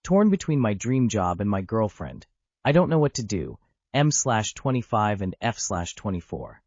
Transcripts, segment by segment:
Torn between my dream job and my girlfriend. I don't know what to do. M/25 and F/24.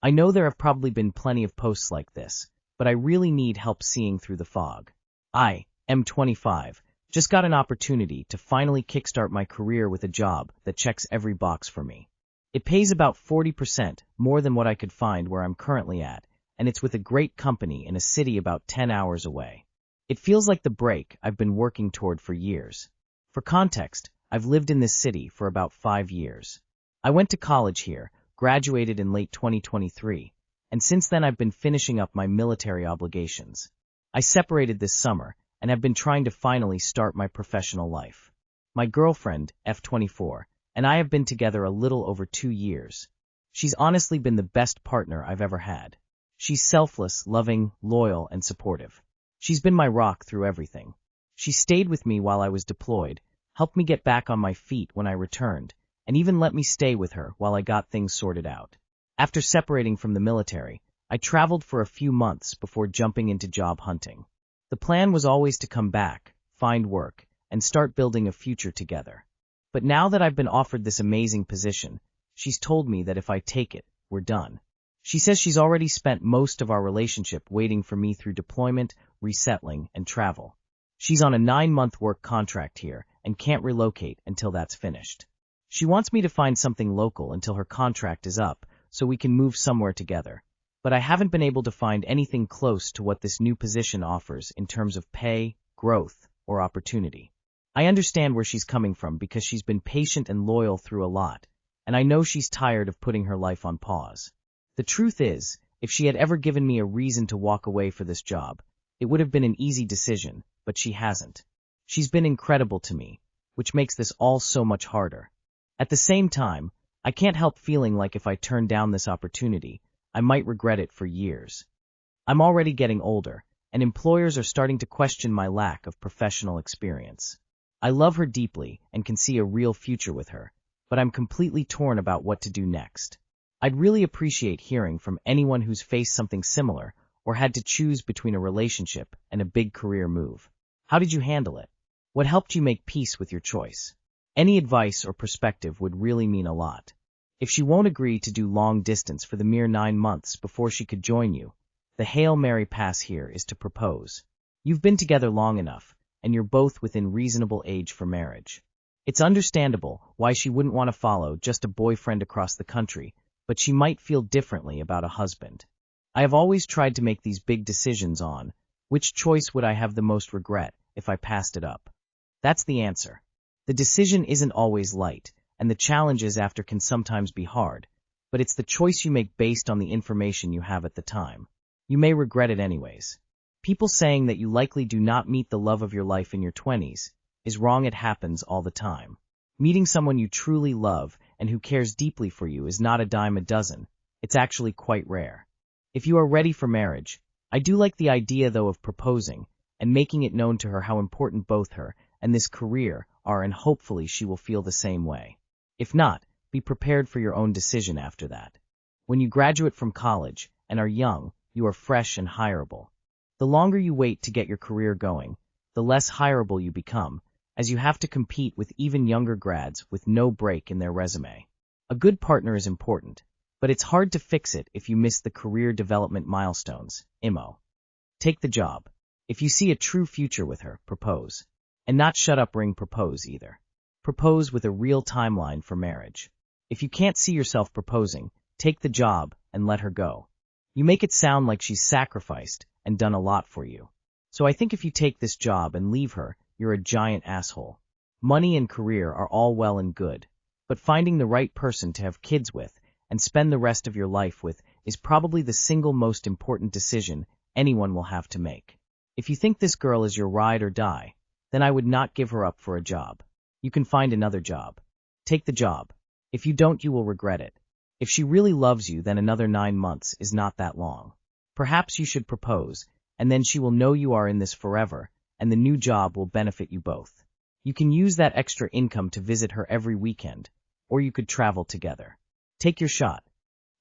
I know there have probably been plenty of posts like this, but I really need help seeing through the fog. I, M25, just got an opportunity to finally kickstart my career with a job that checks every box for me. It pays about 40% more than what I could find where I'm currently at, and it's with a great company in a city about 10 hours away. It feels like the break I've been working toward for years. For context, I've lived in this city for about 5 years. I went to college here, graduated in late 2023, and since then I've been finishing up my military obligations. I separated this summer and have been trying to finally start my professional life. My girlfriend, F24, and I have been together a little over 2 years. She's honestly been the best partner I've ever had. She's selfless, loving, loyal, and supportive. She's been my rock through everything. She stayed with me while I was deployed, helped me get back on my feet when I returned, and even let me stay with her while I got things sorted out. After separating from the military, I traveled for a few months before jumping into job hunting. The plan was always to come back, find work, and start building a future together. But now that I've been offered this amazing position, she's told me that if I take it, we're done. She says she's already spent most of our relationship waiting for me through deployment, resettling, and travel. She's on a 9-month work contract here and can't relocate until that's finished. She wants me to find something local until her contract is up so we can move somewhere together. But I haven't been able to find anything close to what this new position offers in terms of pay, growth, or opportunity. I understand where she's coming from because she's been patient and loyal through a lot, and I know she's tired of putting her life on pause. The truth is, if she had ever given me a reason to walk away for this job, it would have been an easy decision, but she hasn't. She's been incredible to me, which makes this all so much harder. At the same time, I can't help feeling like if I turn down this opportunity, I might regret it for years. I'm already getting older, and employers are starting to question my lack of professional experience. I love her deeply and can see a real future with her, but I'm completely torn about what to do next. I'd really appreciate hearing from anyone who's faced something similar or had to choose between a relationship and a big career move. How did you handle it? What helped you make peace with your choice? Any advice or perspective would really mean a lot. If she won't agree to do long distance for the mere 9 months before she could join you, the Hail Mary pass here is to propose. You've been together long enough, and you're both within reasonable age for marriage. It's understandable why she wouldn't want to follow just a boyfriend across the country, but she might feel differently about a husband. I have always tried to make these big decisions on which choice would I have the most regret if I passed it up. That's the answer. The decision isn't always light, and the challenges after can sometimes be hard, but it's the choice you make based on the information you have at the time. You may regret it anyways. People saying that you likely do not meet the love of your life in your 20s is wrong. It happens all the time. Meeting someone you truly love and who cares deeply for you is not a dime a dozen. It's actually quite rare. If you are ready for marriage, I do like the idea though of proposing and making it known to her how important both her and this career are, and hopefully she will feel the same way. If not, be prepared for your own decision after that. When you graduate from college and are young, you are fresh and hireable. The longer you wait to get your career going, the less hireable you become, as you have to compete with even younger grads with no break in their resume. A good partner is important, but it's hard to fix it if you miss the career development milestones. IMO. Take the job. If you see a true future with her, propose. And not shut up ring propose either. Propose with a real timeline for marriage. If you can't see yourself proposing, take the job and let her go. You make it sound like she's sacrificed and done a lot for you. So I think if you take this job and leave her, you're a giant asshole. Money and career are all well and good, but finding the right person to have kids with and spend the rest of your life with is probably the single most important decision anyone will have to make. If you think this girl is your ride or die, then I would not give her up for a job. You can find another job. Take the job. If you don't, you will regret it. If she really loves you, then another 9 months is not that long. Perhaps you should propose, and then she will know you are in this forever, and the new job will benefit you both. You can use that extra income to visit her every weekend, or you could travel together. Take your shot.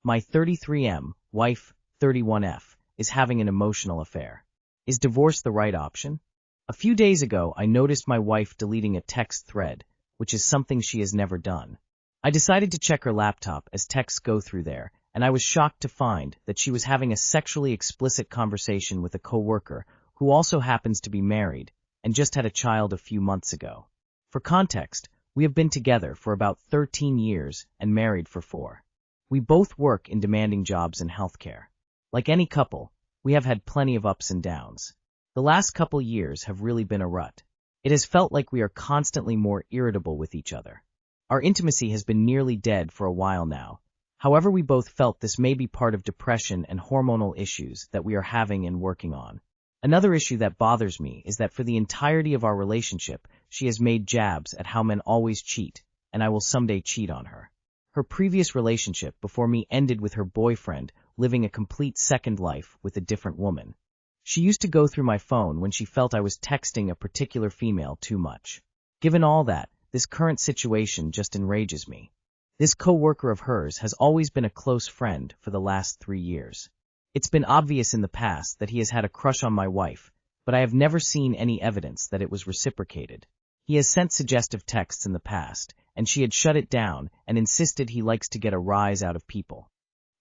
My 33M, wife, 31F, is having an emotional affair. Is divorce the right option? A few days ago, I noticed my wife deleting a text thread, which is something she has never done. I decided to check her laptop as texts go through there, and I was shocked to find that she was having a sexually explicit conversation with a coworker who also happens to be married and just had a child a few months ago. For context, we have been together for about 13 years and married for 4. We both work in demanding jobs in healthcare. Like any couple, we have had plenty of ups and downs. The last couple years have really been a rut. It has felt like we are constantly more irritable with each other. Our intimacy has been nearly dead for a while now. However, we both felt this may be part of depression and hormonal issues that we are having and working on. Another issue that bothers me is that for the entirety of our relationship, she has made jabs at how men always cheat, and I will someday cheat on her. Her previous relationship before me ended with her boyfriend living a complete second life with a different woman. She used to go through my phone when she felt I was texting a particular female too much. Given all that, this current situation just enrages me. This coworker of hers has always been a close friend for the last 3 years. It's been obvious in the past that he has had a crush on my wife, but I have never seen any evidence that it was reciprocated. He has sent suggestive texts in the past, and she had shut it down and insisted he likes to get a rise out of people.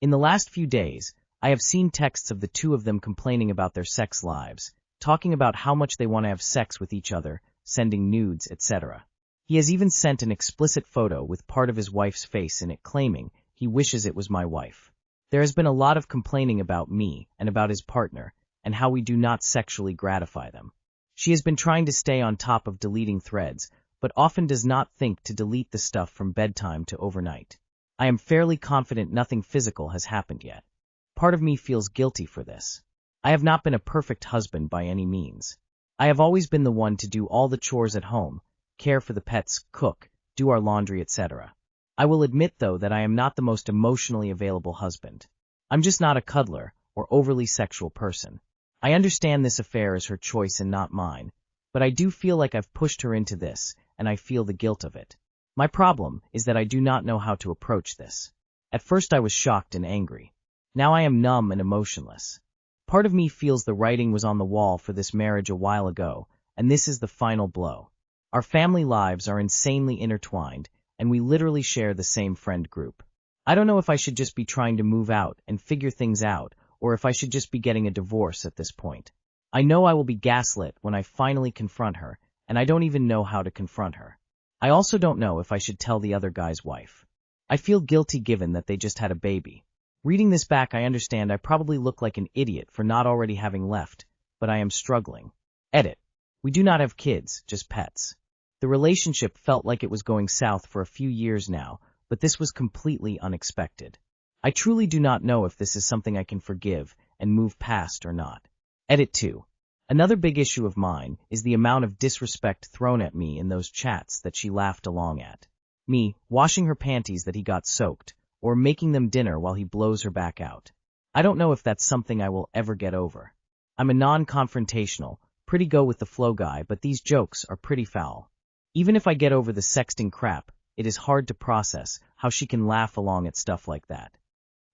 In the last few days, I have seen texts of the two of them complaining about their sex lives, talking about how much they want to have sex with each other, sending nudes, etc. He has even sent an explicit photo with part of his wife's face in it claiming he wishes it was my wife. There has been a lot of complaining about me and about his partner, and how we do not sexually gratify them. She has been trying to stay on top of deleting threads, but often does not think to delete the stuff from bedtime to overnight. I am fairly confident nothing physical has happened yet. Part of me feels guilty for this. I have not been a perfect husband by any means. I have always been the one to do all the chores at home, care for the pets, cook, do our laundry, etc. I will admit, though, that I am not the most emotionally available husband. I'm just not a cuddler or overly sexual person. I understand this affair is her choice and not mine, but I do feel like I've pushed her into this, and I feel the guilt of it. My problem is that I do not know how to approach this. At first I was shocked and angry. Now I am numb and emotionless. Part of me feels the writing was on the wall for this marriage a while ago, and this is the final blow. Our family lives are insanely intertwined, and we literally share the same friend group. I don't know if I should just be trying to move out and figure things out, or if I should just be getting a divorce at this point. I know I will be gaslit when I finally confront her, and I don't even know how to confront her. I also don't know if I should tell the other guy's wife. I feel guilty given that they just had a baby. Reading this back, I understand I probably look like an idiot for not already having left, but I am struggling. Edit. We do not have kids, just pets. The relationship felt like it was going south for a few years now, but this was completely unexpected. I truly do not know if this is something I can forgive and move past or not. Edit 2. Another big issue of mine is the amount of disrespect thrown at me in those chats that she laughed along at. Me, washing her panties that he got soaked, or making them dinner while he blows her back out. I don't know if that's something I will ever get over. I'm a non-confrontational, pretty go-with-the-flow guy, but these jokes are pretty foul. Even if I get over the sexting crap, it is hard to process how she can laugh along at stuff like that.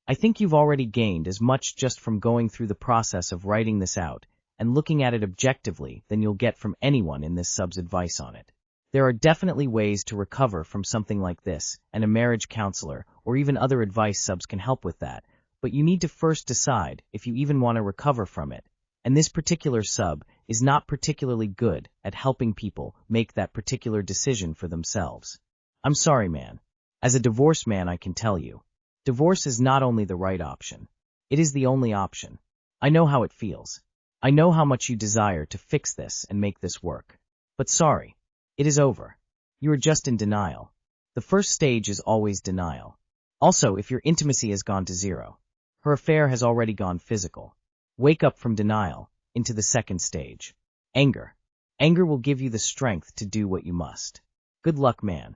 I think you've already gained as much just from going through the process of writing this out and looking at it objectively than you'll get from anyone in this sub's advice on it. There are definitely ways to recover from something like this, and a marriage counselor or even other advice subs can help with that, but you need to first decide if you even want to recover from it, and this particular sub is not particularly good at helping people make that particular decision for themselves. I'm sorry, man. As a divorced man, I can tell you, divorce is not only the right option, it is the only option. I know how it feels. I know how much you desire to fix this and make this work. But sorry. It is over. You are just in denial. The first stage is always denial. Also, if your intimacy has gone to zero, her affair has already gone physical. Wake up from denial into the second stage. Anger. Anger will give you the strength to do what you must. Good luck, man.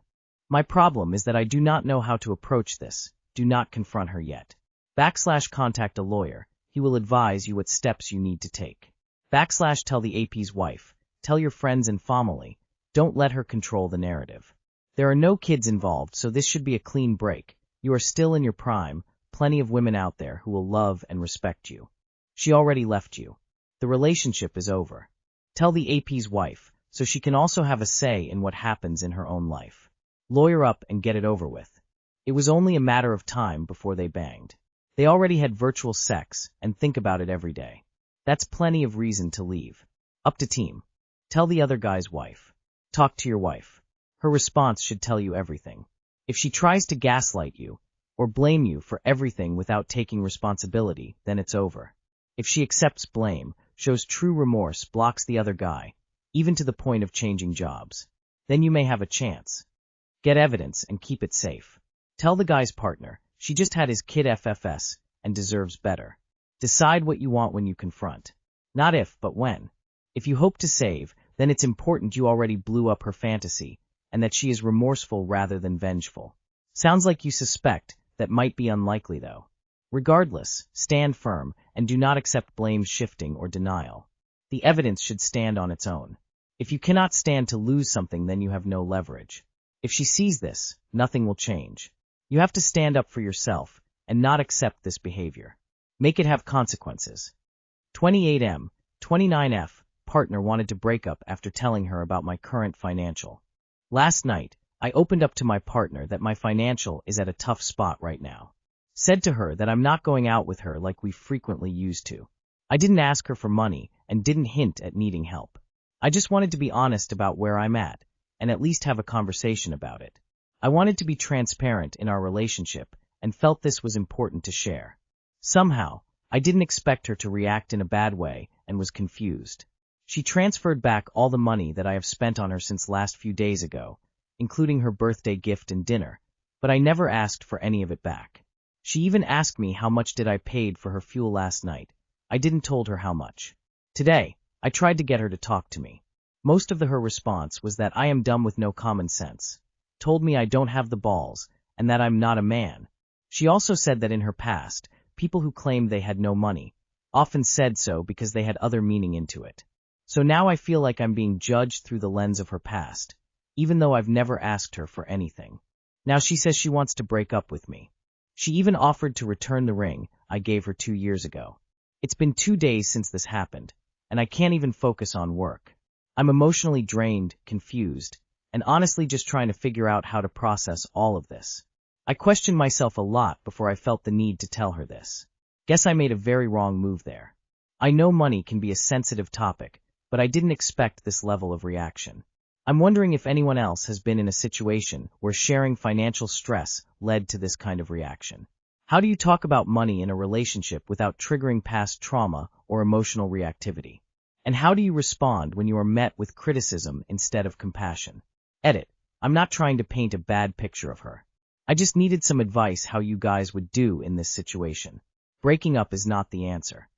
My problem is that I do not know how to approach this. Do not confront her yet. / contact a lawyer. He will advise you what steps you need to take. / tell the AP's wife. Tell your friends and family. Don't let her control the narrative. There are no kids involved, so this should be a clean break. You are still in your prime, plenty of women out there who will love and respect you. She already left you. The relationship is over. Tell the AP's wife, so she can also have a say in what happens in her own life. Lawyer up and get it over with. It was only a matter of time before they banged. They already had virtual sex, and think about it every day. That's plenty of reason to leave. Up to team. Tell the other guy's wife. Talk to your wife. Her response should tell you everything. If she tries to gaslight you, or blame you for everything without taking responsibility, then it's over. If she accepts blame, shows true remorse, blocks the other guy, even to the point of changing jobs, then you may have a chance. Get evidence and keep it safe. Tell the guy's partner, she just had his kid FFS and deserves better. Decide what you want when you confront. Not if, but when. If you hope to save, then it's important you already blew up her fantasy, and that she is remorseful rather than vengeful. Sounds like you suspect, that might be unlikely though. Regardless, stand firm, and do not accept blame shifting or denial. The evidence should stand on its own. If you cannot stand to lose something, then you have no leverage. If she sees this, nothing will change. You have to stand up for yourself, and not accept this behavior. Make it have consequences. 28M, 29F, partner wanted to break up after telling her about my current financial. Last night, I opened up to my partner that my financial is at a tough spot right now. Said to her that I'm not going out with her like we frequently used to. I didn't ask her for money and didn't hint at needing help. I just wanted to be honest about where I'm at least have a conversation about it. I wanted to be transparent in our relationship and felt this was important to share. Somehow, I didn't expect her to react in a bad way and was confused. She transferred back all the money that I have spent on her since last few days ago, including her birthday gift and dinner, but I never asked for any of it back. She even asked me how much did I paid for her fuel last night. I didn't told her how much. Today, I tried to get her to talk to me. Most of her response was that I am dumb with no common sense, told me I don't have the balls, and that I'm not a man. She also said that in her past, people who claimed they had no money often said so because they had other meaning into it. So now I feel like I'm being judged through the lens of her past, even though I've never asked her for anything. Now she says she wants to break up with me. She even offered to return the ring I gave her 2 years ago. It's been 2 days since this happened, and I can't even focus on work. I'm emotionally drained, confused, and honestly just trying to figure out how to process all of this. I questioned myself a lot before I felt the need to tell her this. Guess I made a very wrong move there. I know money can be a sensitive topic, but I didn't expect this level of reaction. I'm wondering if anyone else has been in a situation where sharing financial stress led to this kind of reaction. How do you talk about money in a relationship without triggering past trauma or emotional reactivity? And how do you respond when you are met with criticism instead of compassion? Edit. I'm not trying to paint a bad picture of her. I just needed some advice how you guys would do in this situation. Breaking up is not the answer.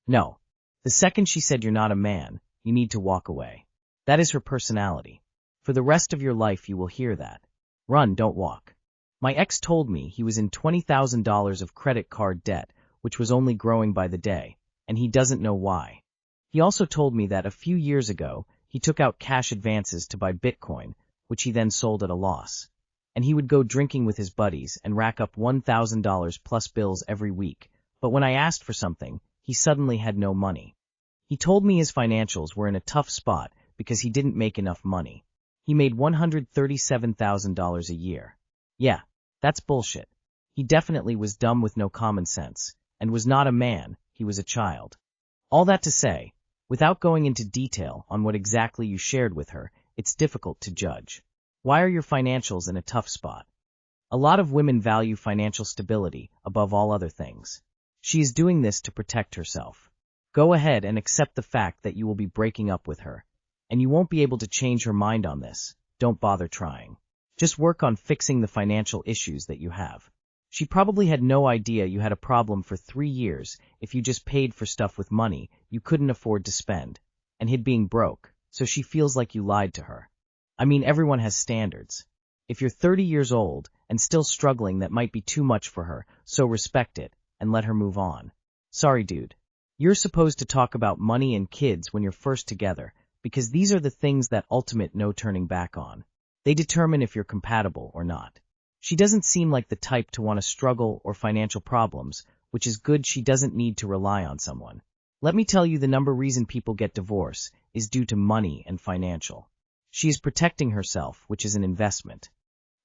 No. The second she said you're not a man, you need to walk away. That is her personality. For the rest of your life you will hear that. Run, don't walk. My ex told me he was in $20,000 of credit card debt, which was only growing by the day, and he doesn't know why. He also told me that a few years ago, he took out cash advances to buy Bitcoin, which he then sold at a loss. And he would go drinking with his buddies and rack up $1,000 plus bills every week, but when I asked for something, he suddenly had no money. He told me his financials were in a tough spot because he didn't make enough money. He made $137,000 a year. Yeah, that's bullshit. He definitely was dumb with no common sense, and was not a man, he was a child. All that to say, without going into detail on what exactly you shared with her, it's difficult to judge. Why are your financials in a tough spot? A lot of women value financial stability above all other things. She is doing this to protect herself. Go ahead and accept the fact that you will be breaking up with her, and you won't be able to change her mind on this. Don't bother trying. Just work on fixing the financial issues that you have. She probably had no idea you had a problem for 3 years if you just paid for stuff with money you couldn't afford to spend, and hid being broke, so she feels like you lied to her. I mean, everyone has standards. If you're 30 years old and still struggling, that might be too much for her, so respect it and let her move on. Sorry, dude. You're supposed to talk about money and kids when you're first together, because these are the things that ultimate no turning back on. They determine if you're compatible or not. She doesn't seem like the type to want to struggle or financial problems, which is good. She doesn't need to rely on someone. Let me tell you, the number reason people get divorced is due to money and financial. She is protecting herself, which is an investment.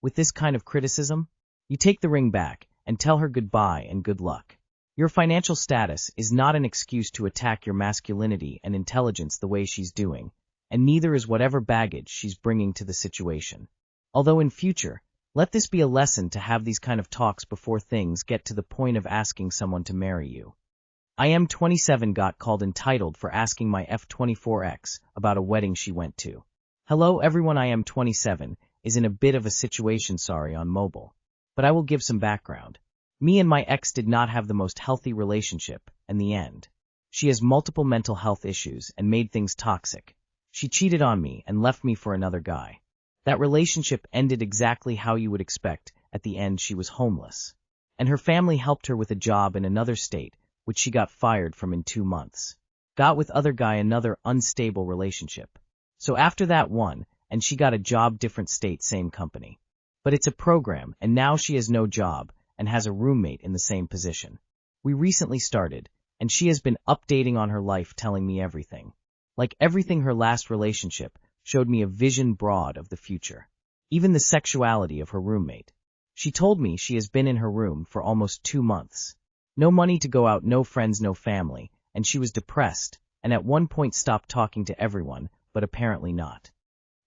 With this kind of criticism, you take the ring back and tell her goodbye and good luck. Your financial status is not an excuse to attack your masculinity and intelligence the way she's doing, and neither is whatever baggage she's bringing to the situation. Although in future, let this be a lesson to have these kind of talks before things get to the point of asking someone to marry you. I am 27 got called entitled for asking my F24X about a wedding she went to. Hello everyone, I am 27 is in a bit of a situation, sorry, on mobile. But I will give some background. Me and my ex did not have the most healthy relationship, in the end. She has multiple mental health issues and made things toxic. She cheated on me and left me for another guy. That relationship ended exactly how you would expect. At the end, she was homeless. And her family helped her with a job in another state, which she got fired from in 2 months. Got with other guy, another unstable relationship. So after that one, and she got a job, different state, same company. But it's a program, and now she has no job and has a roommate in the same position. We recently started, and she has been updating on her life, telling me everything. Like everything, her last relationship showed me a vision broad of the future. Even the sexuality of her roommate. She told me she has been in her room for almost 2 months. No money to go out, no friends, no family, and she was depressed, and at one point stopped talking to everyone, but apparently not.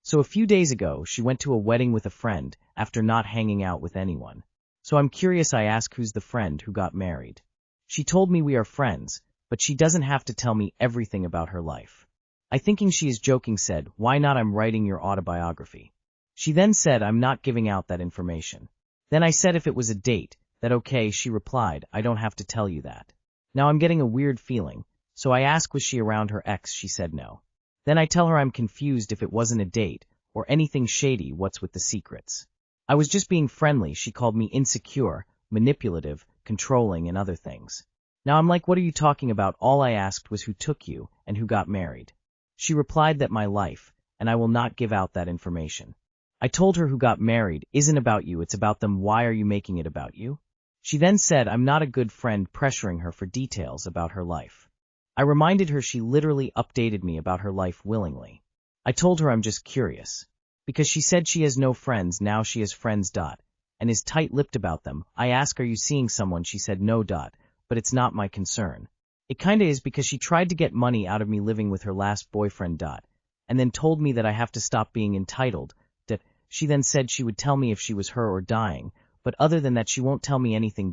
So a few days ago, she went to a wedding with a friend after not hanging out with anyone. So I'm curious, I ask, who's the friend who got married? She told me we are friends, but she doesn't have to tell me everything about her life. I, thinking she is joking, said, why not, I'm writing your autobiography. She then said I'm not giving out that information. Then I said if it was a date, that okay. She replied, I don't have to tell you that. Now I'm getting a weird feeling, so I ask, was she around her ex? She said no. Then I tell her I'm confused if it wasn't a date or anything shady, what's with the secrets? I was just being friendly. She called me insecure, manipulative, controlling, and other things. Now I'm like, what are you talking about? All I asked was who took you and who got married. She replied that my life, and I will not give out that information. I told her who got married isn't about you, it's about them. Why are you making it about you? She then said I'm not a good friend, pressuring her for details about her life. I reminded her she literally updated me about her life willingly. I told her I'm just curious. Because she said she has no friends, now she has friends, and is tight-lipped about them. I ask, are you seeing someone? She said no, but it's not my concern. It kinda is, because she tried to get money out of me living with her last boyfriend, and then told me that I have to stop being entitled. She then said she would tell me if she was her or dying, but other than that she won't tell me anything,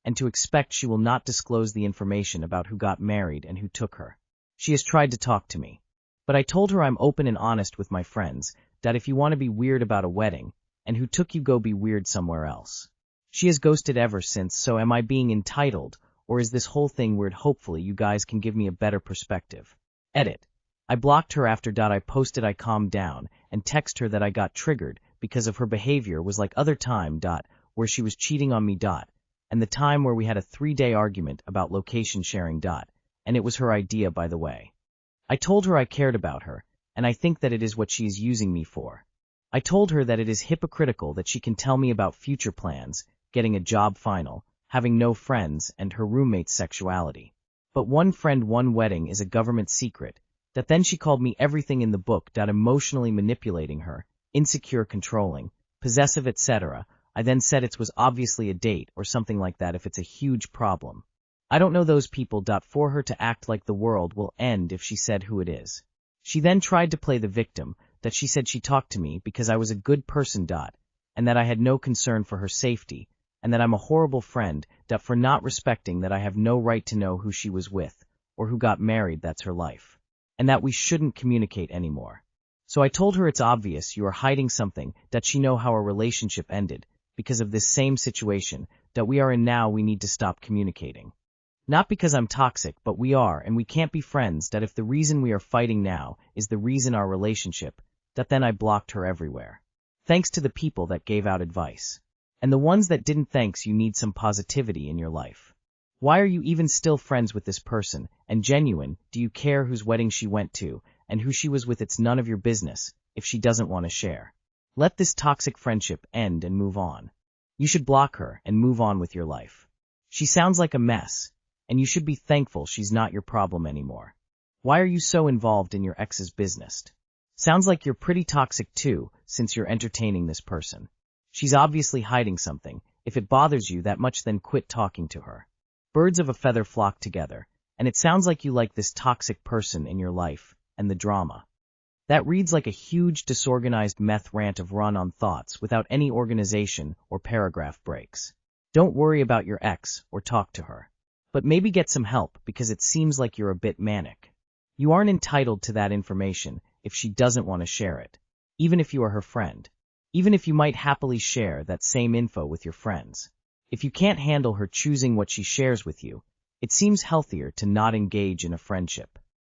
and to expect she will not disclose the information about who got married and who took her. She has tried to talk to me. But I told her I'm open and honest with my friends, that if you want to be weird about a wedding, and who took you, go be weird somewhere else. She has ghosted ever since, so am I being entitled, or is this whole thing weird? Hopefully you guys can give me a better perspective. Edit. I blocked her after I posted I calmed down and text her that I got triggered because of her behavior was like other time where she was cheating on me and the time where we had a 3-day argument about location sharing and it was her idea, by the way. I told her I cared about her, and I think that it is what she is using me for. I told her that it is hypocritical that she can tell me about future plans, getting a job final, having no friends, and her roommate's sexuality. But one friend, one wedding is a government secret, that then she called me everything in the book, emotionally manipulating her, insecure, controlling, possessive, etc. I then said it was obviously a date or something like that if it's a huge problem. I don't know those people. For her to act like the world will end if she said who it is. She then tried to play the victim, that she said she talked to me because I was a good person, and that I had no concern for her safety, and that I'm a horrible friend, for not respecting that I have no right to know who she was with, or who got married, that's her life. And that we shouldn't communicate anymore. So I told her it's obvious you are hiding something, that she know how our relationship ended, because of this same situation, that we are in now. We need to stop communicating. Not because I'm toxic, but we are, and we can't be friends, that if the reason we are fighting now is the reason our relationship, that then I blocked her everywhere. Thanks to the people that gave out advice. And the ones that didn't, thanks, you need some positivity in your life. Why are you even still friends with this person, and genuine? Do you care whose wedding she went to, and who she was with? It's none of your business, if she doesn't want to share. Let this toxic friendship end and move on. You should block her and move on with your life. She sounds like a mess, and you should be thankful she's not your problem anymore. Why are you so involved in your ex's business? Sounds like you're pretty toxic too, since you're entertaining this person. She's obviously hiding something. If it bothers you that much, then quit talking to her. Birds of a feather flock together, and it sounds like you like this toxic person in your life, and the drama. That reads like a huge disorganized meth rant of run-on thoughts without any organization or paragraph breaks. Don't worry about your ex or talk to her. But maybe get some help because it seems like you're a bit manic. You aren't entitled to that information if she doesn't want to share it, even if you are her friend. Even if you might happily share that same info with your friends. If you can't handle her choosing what she shares with you, it seems healthier to not engage in a friendship.